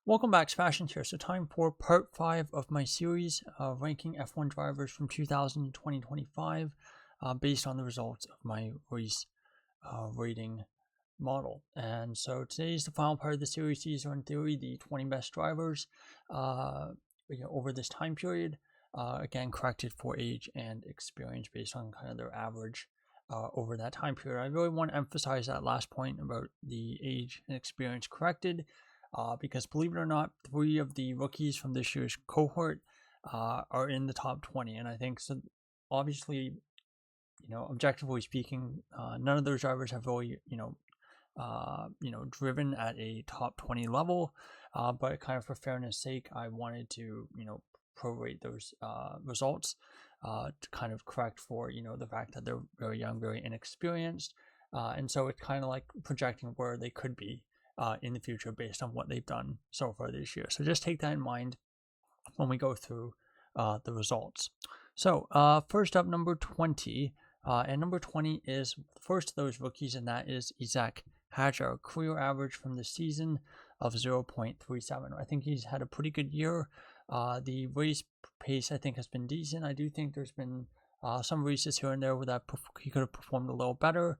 Welcome back, Sebastian here. So time for part 5 of my series, ranking F1 drivers from 2000 to 2025, based on the results of my race rating model. And so today is the final part of the series. These are in theory the 20 best drivers over this time period, again corrected for age and experience based on kind of their average over that time period. I really want to emphasize that last point about the age and experience corrected. Because believe it or not, 3 of the rookies from this year's cohort are in the top 20, and I think so. Obviously, objectively speaking, none of those drivers have really, driven at a top 20 level. But kind of for fairness' sake, I wanted to, prorate those results to kind of correct for, the fact that they're very young, very inexperienced, and so it's kind of like projecting where they could be in the future based on what they've done so far this year. So just take that in mind when we go through the results. So first up, number 20. And number 20 is the first of those rookies, and that is Isaac Hadjar, career average from the season of 0.37. I think he's had a pretty good year. The race pace, I think, has been decent. I do think there's been some races here and there where he could have performed a little better.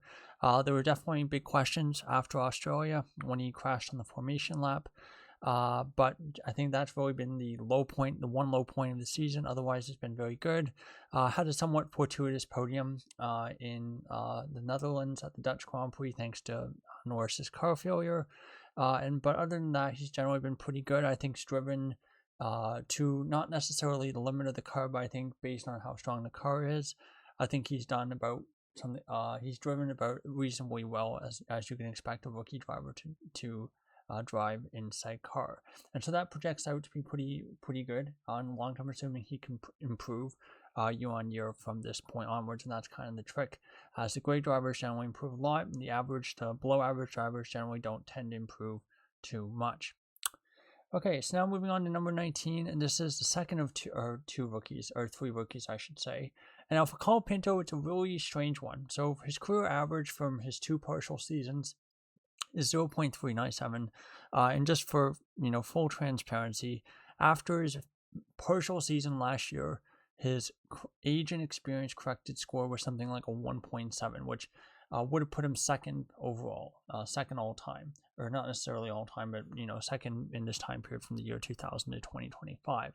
There were definitely big questions after Australia when he crashed on the formation lap. But I think that's really been the one low point of the season. Otherwise, it's been very good. Had a somewhat fortuitous podium in the Netherlands at the Dutch Grand Prix thanks to Norris's car failure. But other than that, he's generally been pretty good. I think he's driven to not necessarily the limit of the car, but I think based on how strong the car is, I think he's done about something. He's driven about reasonably well as you can expect a rookie driver to drive inside car, and so that projects out to be pretty good on long term, assuming he can improve year on year from this point onwards, and that's kind of the trick. As the great drivers generally improve a lot, and the average to below average drivers generally don't tend to improve too much. Okay, so now moving on to number 19, and this is the second of three rookies, I should say. And now for Colapinto, it's a really strange one. So his career average from his 2 partial seasons is 0.397, and just for full transparency, after his partial season last year, his age and experience corrected score was something like a 1.7, which would have put him second overall, second all time, or not necessarily all time, but second in this time period from the year 2000 to 2025.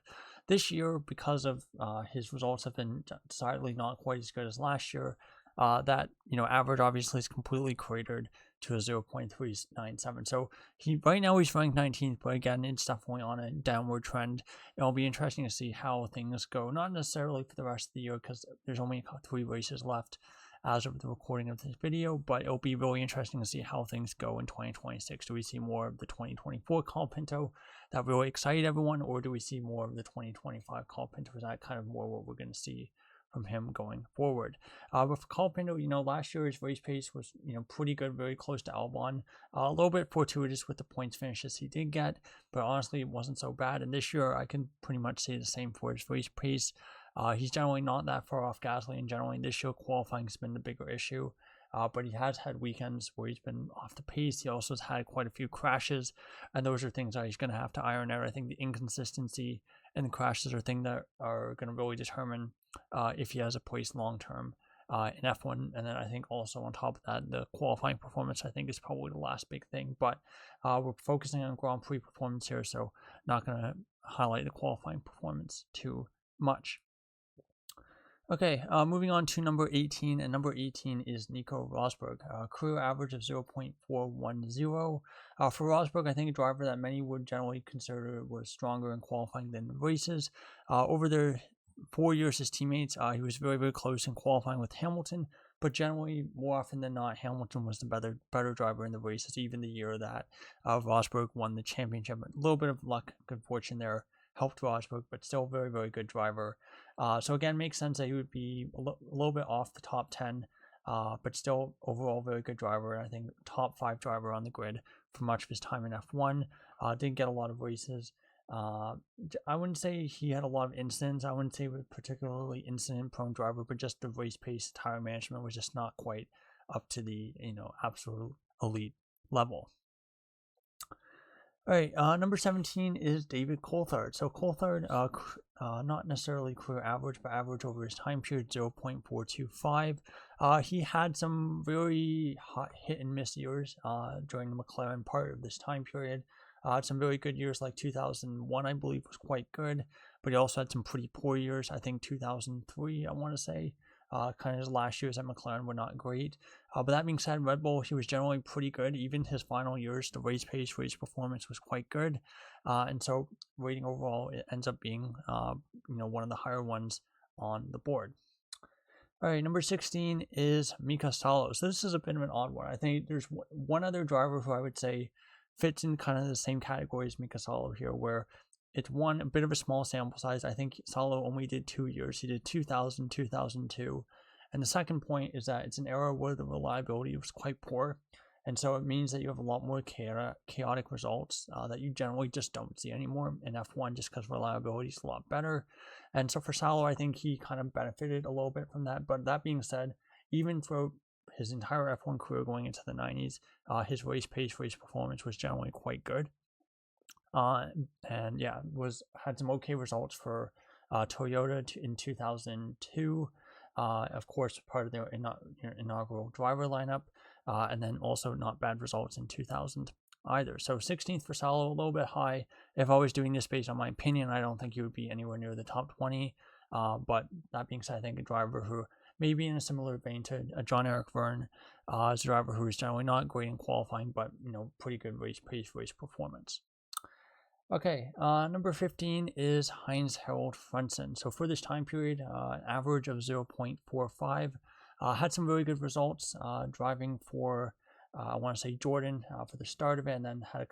This year, because of his results have been decidedly not quite as good as last year, that average obviously is completely cratered to a 0.397. So right now he's ranked 19th, but again, it's definitely on a downward trend. It'll be interesting to see how things go, not necessarily for the rest of the year because there's only 3 races left as of the recording of this video, but it'll be really interesting to see how things go in 2026. Do we see more of the 2024 Colapinto that really excited everyone, or do we see more of the 2025 Colapinto? Is that kind of more what we're going to see from him going forward? But for Colapinto, last year his race pace was pretty good, very close to Albon. A little bit fortuitous with the points finishes he did get, but honestly it wasn't so bad. And this year I can pretty much say the same for his race pace. He's generally not that far off Gasly, and generally this year qualifying has been the bigger issue. But he has had weekends where he's been off the pace. He also has had quite a few crashes, and those are things that he's going to have to iron out. I think the inconsistency and the crashes are things that are going to really determine if he has a place long term in F1. And then I think also on top of that, the qualifying performance I think is probably the last big thing. But we're focusing on Grand Prix performance here, so not going to highlight the qualifying performance too much. Okay, moving on to number 18, and number 18 is Nico Rosberg, career average of 0.410. For Rosberg, I think a driver that many would generally consider was stronger in qualifying than in races. Over their 4 years as teammates, he was very, very close in qualifying with Hamilton, but generally, more often than not, Hamilton was the better driver in the races, even the year that Rosberg won the championship. A little bit of luck, good fortune there helped Rosberg, but still very, very good driver. So again, makes sense that he would be a little bit off the top 10, but still overall very good driver. And I think top 5 driver on the grid for much of his time in F1. Didn't get a lot of races. I wouldn't say he had a lot of incidents. I wouldn't say he was a particularly incident-prone driver, but just the race pace, tire management was just not quite up to the absolute elite level. All right, number 17 is David Coulthard. So Coulthard, not necessarily career average, but average over his time period, 0.425. He had some very hot hit and miss years during the McLaren part of this time period. Some very good years like 2001, I believe, was quite good, but he also had some pretty poor years. I think 2003, I want to say. Kind of his last years at McLaren were not great. But that being said, Red Bull, he was generally pretty good. Even his final years, the race pace, race performance was quite good. And so rating overall, it ends up being one of the higher ones on the board. All right, number 16 is Mika Salo. So this is a bit of an odd one. I think there's one other driver who I would say fits in kind of the same category as Mika Salo here, where it's a bit of a small sample size. I think Salo only did 2 years. He did 2000, 2002. And the second point is that it's an era where the reliability was quite poor. And so it means that you have a lot more chaotic results that you generally just don't see anymore in F1 just because reliability is a lot better. And so for Salo, I think he kind of benefited a little bit from that. But that being said, even throughout his entire F1 career going into the 90s, his race pace, race performance was generally quite good. And yeah, had some okay results for Toyota in 2002. Of course, part of their inaugural driver lineup, and then also not bad results in 2000 either. So 16th for Salo, a little bit high. If I was doing this based on my opinion, I don't think he would be anywhere near the top 20. But that being said, I think a driver who maybe in a similar vein to John-Eric Verne is a driver who is generally not great in qualifying, but pretty good race pace, race performance. Okay, number 15 is Heinz Harald Frentzen. So for this time period, average of 0.45. Had some really good results driving for, I want to say, Jordan for the start of it, and then had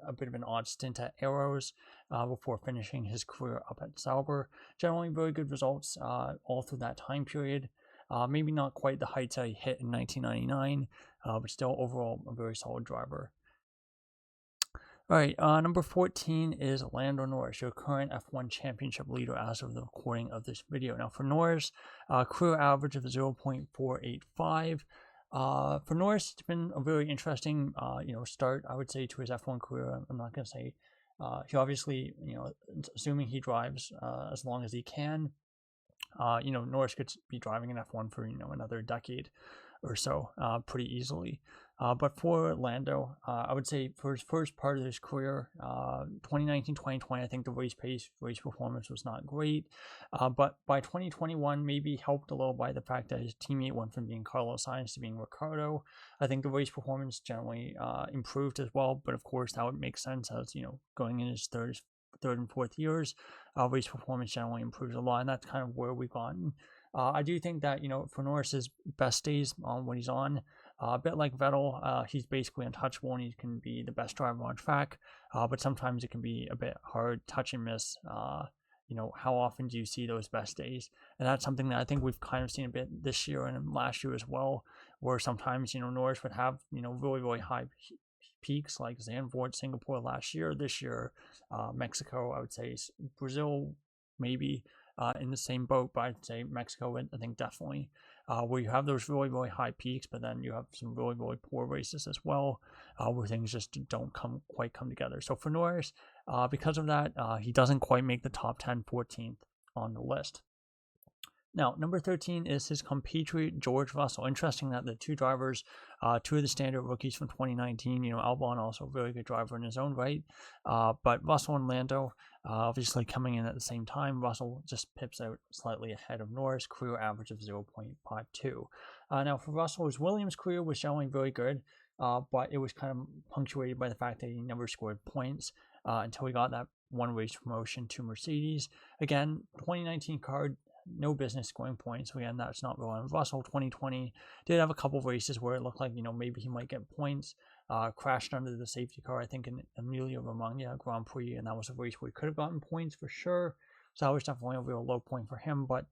a bit of an odd stint at Arrows before finishing his career up at Sauber. Generally, very good results all through that time period. Maybe not quite the heights I hit in 1999, but still overall a very solid driver. All right, number 14 is Lando Norris, your current F1 championship leader as of the recording of this video. Now for Norris, career average of 0.485. For Norris, it's been a very interesting, start, I would say, to his F1 career. I'm not going to say he obviously, assuming he drives as long as he can, Norris could be driving an F1 for, another decade or so pretty easily. But for Lando, I would say for his first part of his career, 2019, 2020, I think the race pace, race performance was not great. But by 2021, maybe helped a little by the fact that his teammate went from being Carlos Sainz to being Ricciardo. I think the race performance generally improved as well. But of course, that would make sense as, going in his third and fourth years, race performance generally improves a lot. And that's kind of where we've gotten. I do think that, for Norris's best days when he's on, a bit like Vettel, he's basically untouchable and he can be the best driver on track, but sometimes it can be a bit hard, touch and miss. How often do you see those best days? And that's something that I think we've kind of seen a bit this year and last year as well, where sometimes, Norris would have, really, really high peaks like Zandvoort, Singapore last year. This year, Mexico, I would say Brazil, maybe in the same boat, but I'd say Mexico, I think definitely, where you have those really, really high peaks, but then you have some really, really poor races as well, where things just don't quite come together. So for Norris, because of that, he doesn't quite make the top 10, 14th on the list. Now, number 13 is his compatriot, George Russell. Interesting that the two drivers, two of the standard rookies from 2019, Albon also a really good driver in his own right, but Russell and Lando, obviously coming in at the same time. Russell just pips out slightly ahead of Norris, career average of 0.52. Now, for Russell, his Williams career was generally very good, but it was kind of punctuated by the fact that he never scored points until he got that one race promotion to Mercedes. Again, 2019 card, no business scoring points. So again, that's not really on Russell. 2020 did have a couple of races where it looked like, maybe he might get points. Crashed under the safety car, I think, in Emilia-Romagna Grand Prix, and that was a race where he could have gotten points for sure. So that was definitely a real low point for him. But,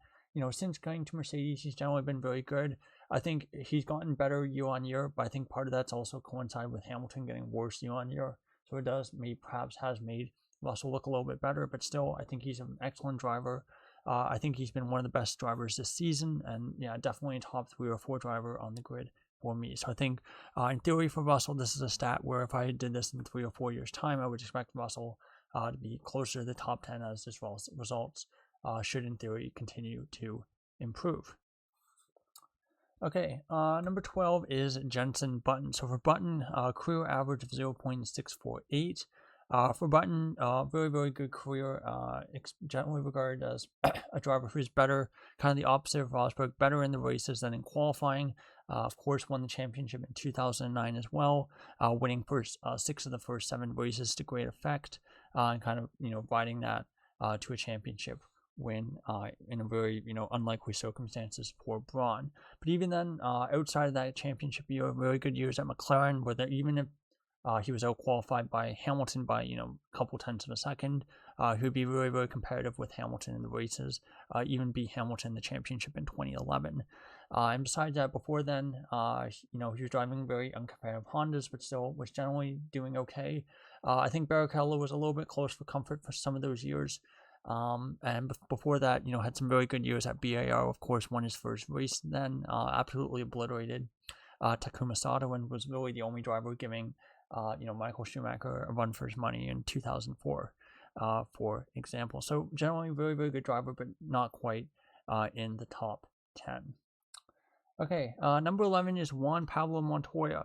since going to Mercedes, he's generally been very good. I think he's gotten better year on year, but I think part of that's also coincided with Hamilton getting worse year on year. So it has made Russell look a little bit better, but still, I think he's an excellent driver. I think he's been one of the best drivers this season, and yeah, definitely a top 3 or 4 driver on the grid for me. So I think in theory for Russell, this is a stat where if I did this in 3 or 4 years' time, I would expect Russell to be closer to the top 10 as his results should in theory continue to improve. Okay, number 12 is Jenson Button. So for Button, career average of 0.648. For Button, very, very good career, generally regarded as a driver who's better, kind of the opposite of Rosberg, better in the races than in qualifying. Of course, won the championship in 2009 as well, winning 6 of the first 7 races to great effect, and kind of, riding that to a championship win in a very, unlikely circumstances for Braun. But even then, outside of that championship year, very good years at McLaren, where even if he was out-qualified by Hamilton by, a couple tenths of a second, he would be very, very competitive with Hamilton in the races, even beat Hamilton in the championship in 2011. And besides that, before then, he was driving very uncompetitive Hondas, but still was generally doing okay. I think Barrichello was a little bit close for comfort for some of those years. And before that, had some very good years at BAR, of course, won his first race, then absolutely obliterated Takuma Sato and was really the only driver giving Michael Schumacher a run for his money in 2004, for example. So generally very, very good driver, but not quite in the top 10. Okay, number 11 is Juan Pablo Montoya.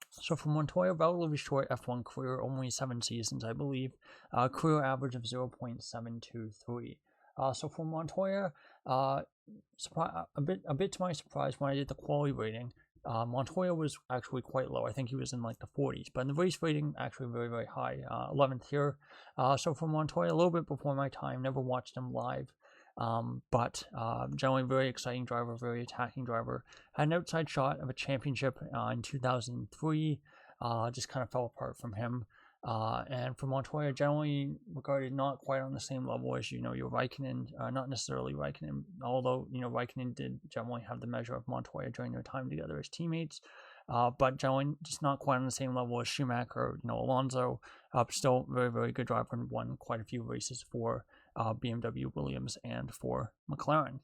So for Montoya, relatively short F1 career, only 7 seasons, I believe. Career average of 0.723. So for Montoya, a bit to my surprise, when I did the quality rating, Montoya was actually quite low. I think he was in like the 40s, but in the race rating, actually very, very high, 11th here. So for Montoya, a little bit before my time, never watched him live. But generally very exciting driver, very attacking driver. Had an outside shot of a championship in 2003, just kind of fell apart from him. And for Montoya, generally regarded not quite on the same level as, your Raikkonen, not necessarily Raikkonen, although, Raikkonen did generally have the measure of Montoya during their time together as teammates. But generally just not quite on the same level as Schumacher, Alonso, still very, very good driver and won quite a few races for BMW, Williams, and for McLaren.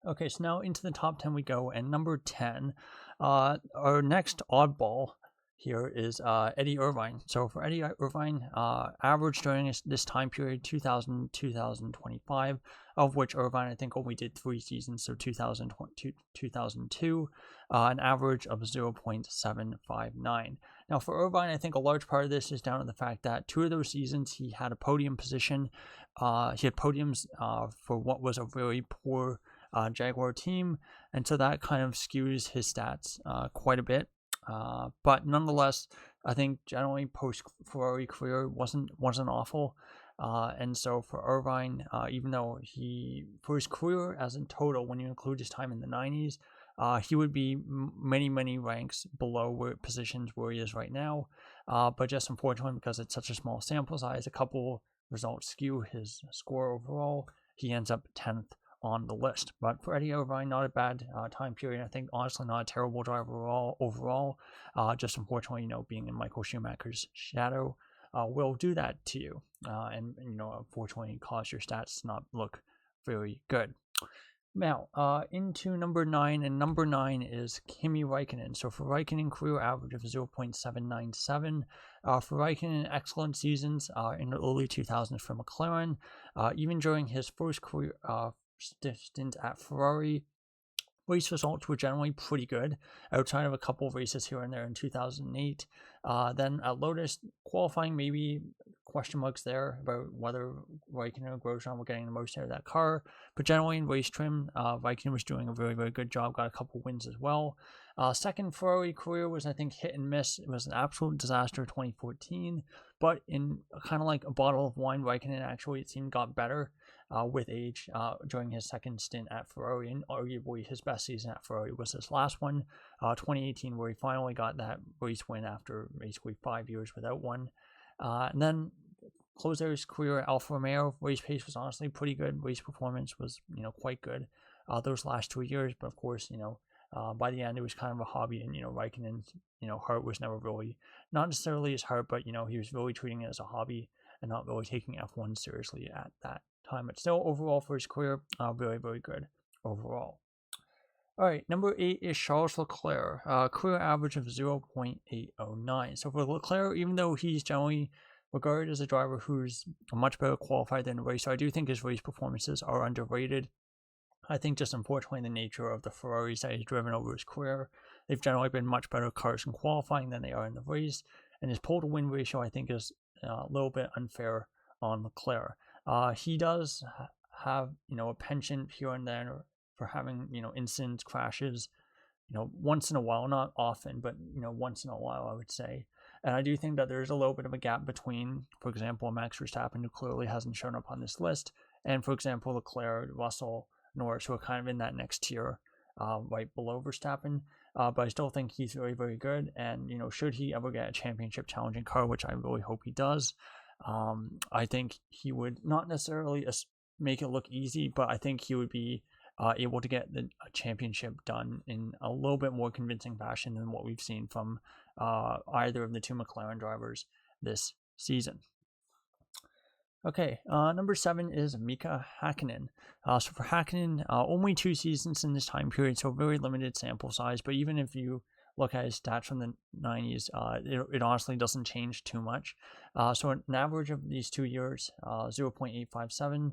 Okay, so now into the top 10 we go, and number 10, our next oddball here is Eddie Irvine. So for Eddie Irvine, average during this time period, 2000-2025, of which Irvine, I think, only did 3 seasons, so 2002, an average of 0.759. Now for Irvine, I think a large part of this is down to the fact that 2 of those seasons he had a podium position. He had podiums for what was a very poor Jaguar team, and so that kind of skews his stats quite a bit. But nonetheless, I think generally post-Ferrari career wasn't awful. And so for Irvine, even though for his career as in total, when you include his time in the 90s, he would be many, many ranks below positions where he is right now. But just unfortunately, because it's such a small sample size, a couple results skew his score overall. He ends up 10th on the list. But for Eddie Irvine, not a bad time period. I think honestly not a terrible driver overall. Just unfortunately, being in Michael Schumacher's shadow will do that to you, and unfortunately cause your stats to not look very good. Now, into number 9, and number 9 is Kimi Raikkonen. So for Raikkonen, career average of 0.797. For Raikkonen, excellent seasons in the early 2000s for McLaren. Even during his first career stint at Ferrari, race results were generally pretty good, outside of a couple of races here and there in 2008. Then at Lotus, qualifying maybe question marks there about whether Raikkonen or Grosjean were getting the most out of that car. But generally in race trim, Raikkonen was doing a very, very good job, got a couple wins as well. Second Ferrari career was, I think, hit and miss. It was an absolute disaster in 2014, but in kind of like a bottle of wine, Raikkonen actually, it seemed, got better with age during his second stint at Ferrari, and arguably his best season at Ferrari was his last one, 2018, where he finally got that race win after basically 5 years without one. And then closed out his career at Alfa Romeo. Race pace was honestly pretty good. Race performance was, quite good those last 2 years. But of course, by the end, it was kind of a hobby, and, Raikkonen's, heart was never really, not necessarily his heart, but, he was really treating it as a hobby and not really taking F1 seriously at that time. But still, overall for his career, very, very good overall. All right, number 8 is Charles Leclerc, career average of 0.809. So for Leclerc, even though he's generally regarded as a driver who's a much better qualified than a racer, I do think his race performances are underrated. I think just unfortunately the nature of the Ferraris that he's driven over his career, they've generally been much better cars in qualifying than they are in the race, and his pole to win ratio I think is a little bit unfair on Leclerc. He does have a penchant here and there for having incidents, crashes, once in a while, not often, but once in a while I would say. And I do think that there's a little bit of a gap between, for example, Max Verstappen, who clearly hasn't shown up on this list, and for example Leclerc, Russell, Norris, who are kind of in that next tier, right below Verstappen. But I still think he's very, very good. And, should he ever get a championship challenging car, which I really hope he does, I think he would not necessarily make it look easy, but I think he would be able to get the championship done in a little bit more convincing fashion than what we've seen from either of the two McLaren drivers this season. Okay, number 7 is Mika Hakkinen. So for Hakkinen, only 2 seasons in this time period, so very limited sample size. But even if you look at his stats from the 90s, it honestly doesn't change too much. So an average of these 2 years, 0.857.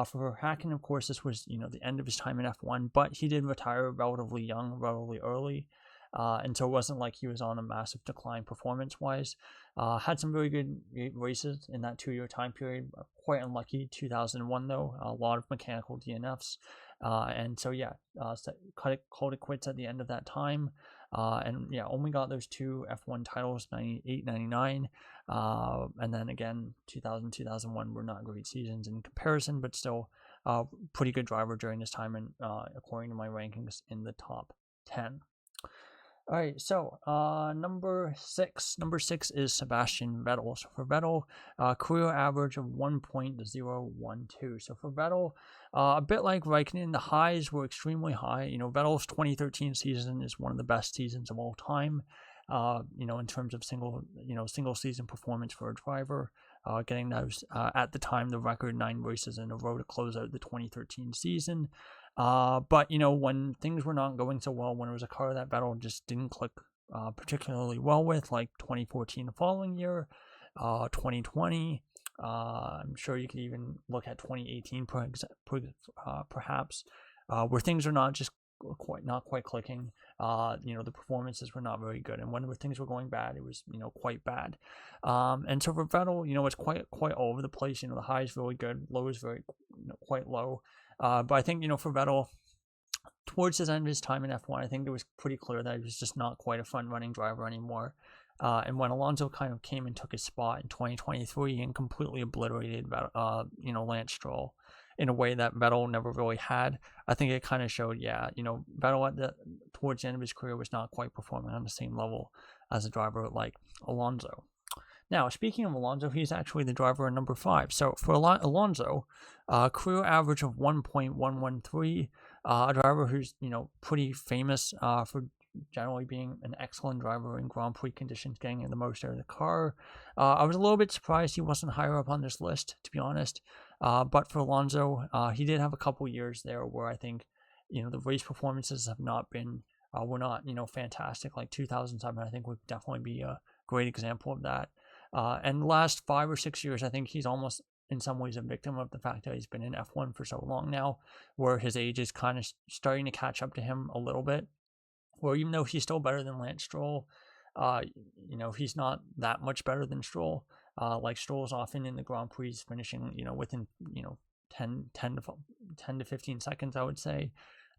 For Hakkinen, of course, this was the end of his time in F1, but he did retire relatively young, relatively early. And so it wasn't like he was on a massive decline performance-wise. Had some very good races in that 2-year time period. Quite unlucky 2001 though. A lot of mechanical DNFs. And so yeah, called it quits at the end of that time. And yeah, only got those 2 F1 titles, 98, 99. And then again, 2000, 2001 were not great seasons in comparison, but still pretty good driver during this time, and according to my rankings, in the top 10. All right, so number 6. Number 6 is Sebastian Vettel. So for Vettel, career average of 1.012. So for Vettel, a bit like Raikkonen, the highs were extremely high. Vettel's 2013 season is one of the best seasons of all time. In terms of single season performance for a driver, getting those at the time the record 9 races in a row to close out the 2013 season. But when things were not going so well, when it was a car that Vettel just didn't click particularly well with, like 2014 the following year, 2020, I'm sure you could even look at 2018 perhaps, where things are not quite clicking. The performances were not very good, and when things were going bad, it was quite bad. And so for Vettel, it's quite all over the place. The high is really good, low is very quite low. But I think for Vettel, towards the end of his time in F1, I think it was pretty clear that he was just not quite a front-running driver anymore. And when Alonso kind of came and took his spot in 2023 and completely obliterated Lance Stroll in a way that Vettel never really had, I think it kind of showed, Vettel towards the end of his career was not quite performing on the same level as a driver like Alonso. Now, speaking of Alonso, he's actually the driver in number 5. So for Alonso, career average of 1.113, a driver who's pretty famous for generally being an excellent driver in Grand Prix conditions, getting the most out of the car. I was a little bit surprised he wasn't higher up on this list, to be honest. But for Alonso, he did have a couple years there where I think the race performances have not been were not fantastic. Like 2007, I think would definitely be a great example of that. And the last 5 or 6 years, I think he's almost in some ways a victim of the fact that he's been in F1 for so long now, where his age is kind of starting to catch up to him a little bit. Where even though he's still better than Lance Stroll, he's not that much better than Stroll. Like Stroll's often in the Grand Prix finishing, within 10 to 15 seconds, I would say,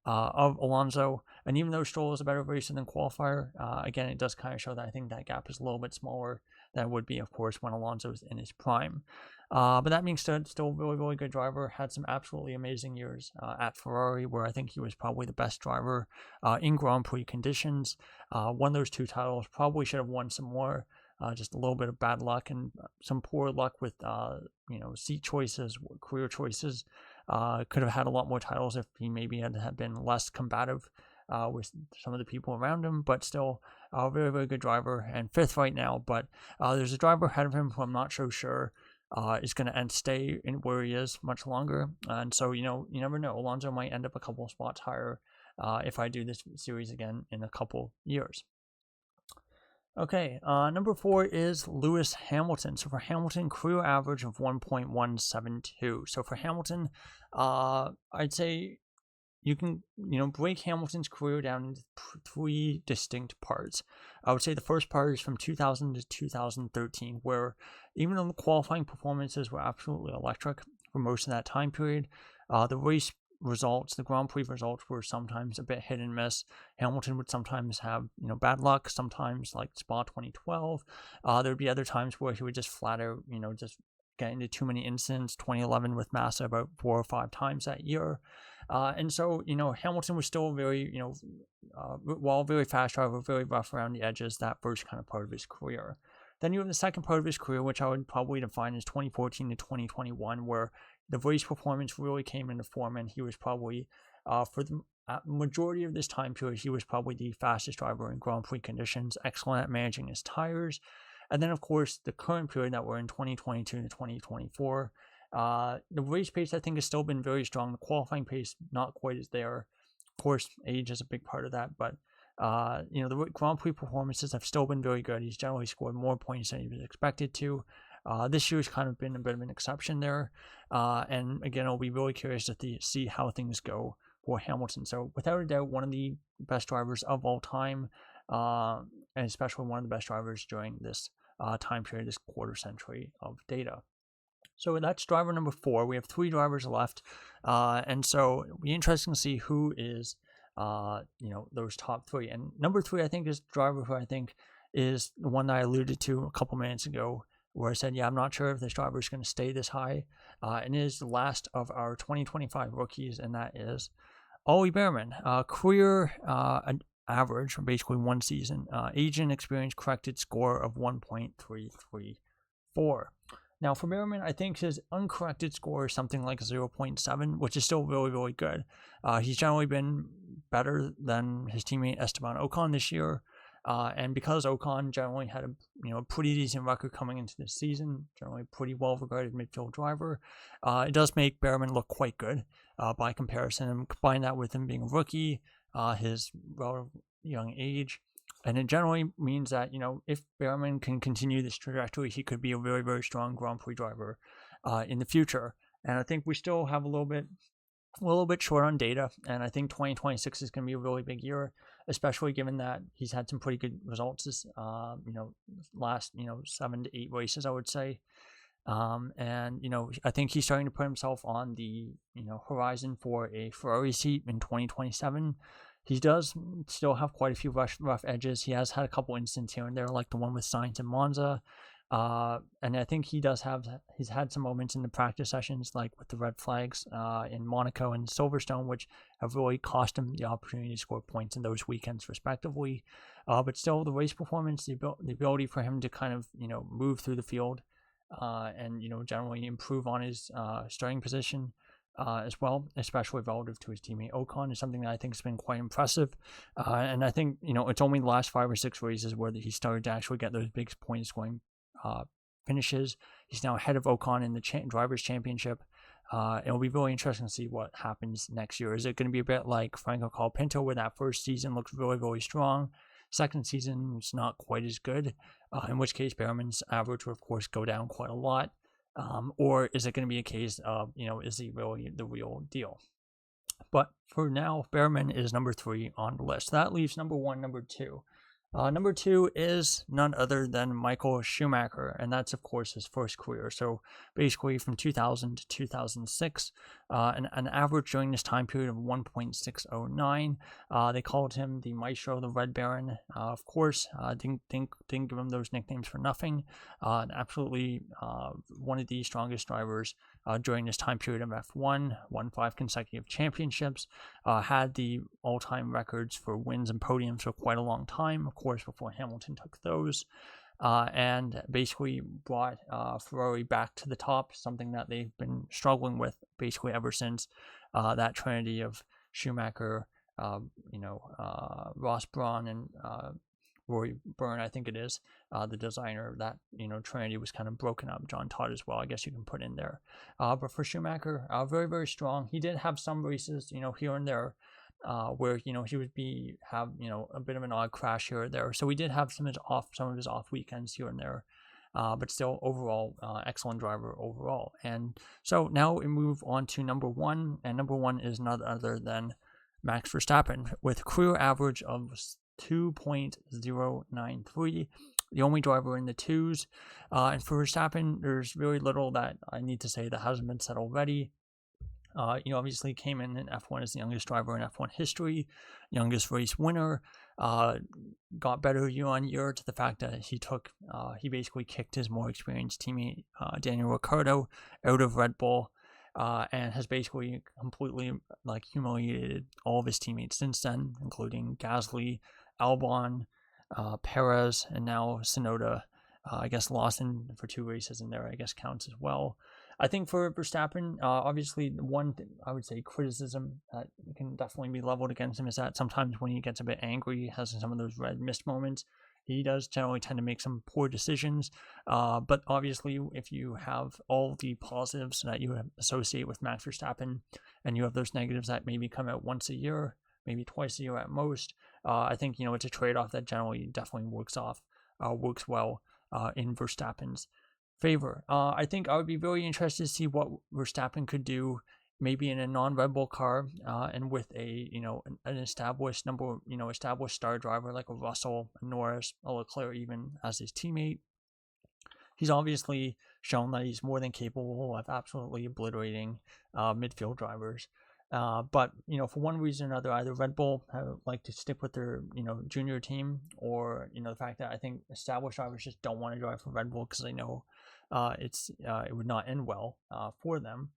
of Alonso. And even though Stroll is a better racer than qualifier, again, it does kind of show that I think that gap is a little bit smaller than it would be, of course, when Alonso's in his prime. But that being said, still really, really good driver. Had some absolutely amazing years at Ferrari, where I think he was probably the best driver in Grand Prix conditions. Won those 2 titles. Probably should have won some more. Just a little bit of bad luck and some poor luck with seat choices, career choices. Could have had a lot more titles if he maybe had been less combative with some of the people around him, but still a very, very good driver, and 5th right now. But there's a driver ahead of him who I'm not so sure is going to stay in where he is much longer. And so, you never know. Alonso might end up a couple of spots higher if I do this series again in a couple years. Okay, number 4 is Lewis Hamilton. So for Hamilton, career average of 1.172. So for Hamilton, I'd say you can, break Hamilton's career down into 3 distinct parts. I would say the first part is from 2000 to 2013, where even though the qualifying performances were absolutely electric for most of that time period, the race results, the Grand Prix results, were sometimes a bit hit and miss. Hamilton would sometimes have, bad luck, sometimes like Spa 2012. There'd be other times where he would just flat out, just get into too many incidents. 2011 with Massa about 4 or 5 times that year. And so, Hamilton was still very, while very fast driver, very rough around the edges, that first kind of part of his career. Then you have the second part of his career, which I would probably define as 2014 to 2021, where the race performance really came into form, and he was probably, for the majority of this time period, he was probably the fastest driver in Grand Prix conditions, excellent at managing his tires. And then, of course, the current period that we're in, 2022 to 2024, the race pace, I think, has still been very strong. The qualifying pace, not quite as there. Of course, age is a big part of that, but the Grand Prix performances have still been very good. He's generally scored more points than he was expected to. This year's kind of been a bit of an exception there. And again, I'll be really curious to see how things go for Hamilton. So without a doubt, one of the best drivers of all time, and especially one of the best drivers during this time period, this quarter century of data. So that's driver number 4. We have 3 drivers left. And so it'll be interesting to see who is, those top 3. And number 3, I think, is the driver who I think is the one that I alluded to a couple minutes ago, where I said, I'm not sure if this driver is going to stay this high. And it is the last of our 2025 rookies, and that is Ollie Bearman. Career average, basically one season, age and experience corrected score of 1.334. Now, for Bearman, I think his uncorrected score is something like 0.7, which is still really, really good. He's generally been better than his teammate Esteban Ocon this year. And because Ocon generally had a pretty decent record coming into this season, generally pretty well-regarded midfield driver, it does make Bearman look quite good by comparison. And combine that with him being a rookie, his young age, and it generally means that, if Bearman can continue this trajectory, he could be a very, very strong Grand Prix driver in the future. And I think we still have a little bit short on data, and I think 2026 is going to be a really big year, especially given that he's had some pretty good results this, last, 7 to 8 races, I would say. And, I think he's starting to put himself on the, horizon for a Ferrari seat in 2027. He does still have quite a few rough edges. He has had a couple incidents here and there, like the one with Sainz and Monza. And I think he's had some moments in the practice sessions, like with the red flags in Monaco and Silverstone, which have really cost him the opportunity to score points in those weekends, respectively. But still, the race performance, the ability for him to kind of, move through the field and, generally improve on his starting position as well, especially relative to his teammate Ocon, is something that I think has been quite impressive. And I think, it's only the last 5 or 6 races where he started to actually get those big point scoring finishes. He's now ahead of Ocon in the Drivers' Championship. It'll be really interesting to see what happens next year. Is it going to be a bit like Franco Colapinto, where that first season looked really, really strong? Second season was not quite as good, in which case Bearman's average will, of course, go down quite a lot. Or is it going to be a case of, is he really the real deal? But for now, Bearman is number 3 on the list. That leaves number 1, number 2. Number 2 is none other than Michael Schumacher, and that's, of course, his first career. So basically from 2000 to 2006, an average during this time period of 1.609. They called him the Maestro, the Red Baron. Of course, didn't give him those nicknames for nothing. Absolutely one of the strongest drivers during this time period of F1, won 5 consecutive championships, had the all-time records for wins and podiums for quite a long time, of course, before Hamilton took those, and basically brought Ferrari back to the top, something that they've been struggling with basically ever since that trinity of Schumacher, Ross Brawn, and Roy Byrne, I think it is, the designer. That trinity was kind of broken up. John Todd as well, I guess you can put in there. But for Schumacher, very, very strong. He did have some races, here and there, where he would have a bit of an odd crash here or there. So we did have some of his off weekends here and there, but still overall excellent driver overall. And so now we move on to number one, and number one is none other than Max Verstappen with career average of 2.093. The only driver in the twos, and for Verstappen, there's very little that I need to say that hasn't been said already. Obviously came in F1 as the youngest driver in F1 history, youngest race winner, got better year on year to the fact that he basically kicked his more experienced teammate, Daniel Ricciardo, out of Red Bull, and has basically completely humiliated all of his teammates since then, including Gasly, Albon, Perez, and now Tsunoda. I guess Lawson for 2 races in there, I guess, counts as well. I think for Verstappen, obviously, the one thing I would say criticism that can definitely be leveled against him is that sometimes when he gets a bit angry, has some of those red mist moments, he does generally tend to make some poor decisions. But obviously, if you have all the positives that you associate with Max Verstappen, and you have those negatives that maybe come out once a year, maybe twice a year at most, I think it's a trade-off that generally definitely works well in Verstappen's favor. I think I would be very interested to see what Verstappen could do, maybe in a non-Red Bull car, and with a an established established star driver like a Russell, a Norris, a Leclerc even as his teammate. He's obviously shown that he's more than capable of absolutely obliterating midfield drivers. But for one reason or another, either Red Bull like to stick with their junior team, or the fact that I think established drivers just don't want to drive for Red Bull because they know it would not end well for them.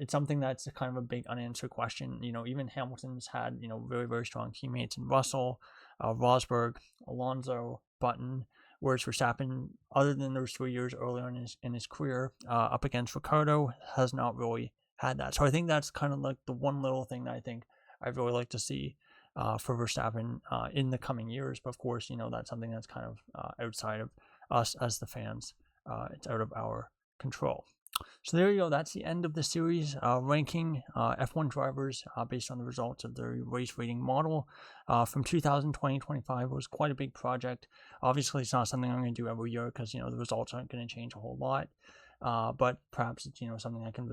It's something that's kind of a big unanswered question. Even Hamilton's had very, very strong teammates in Russell, Rosberg, Alonso, Button. Whereas Verstappen, other than those 3 years earlier in his career, up against Ricciardo, has not really had that. So I think that's kind of like the one little thing that I think I'd really like to see for Verstappen in the coming years. But of course, that's something that's kind of outside of us as the fans. It's out of our control. So there you go. That's the end of the series, ranking F1 drivers based on the results of the race rating model from 2020-25. It was quite a big project. Obviously, it's not something I'm going to do every year because the results aren't going to change a whole lot. But perhaps it's something I can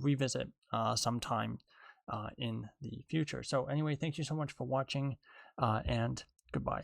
revisit sometime in the future. So anyway, thank you so much for watching, and goodbye.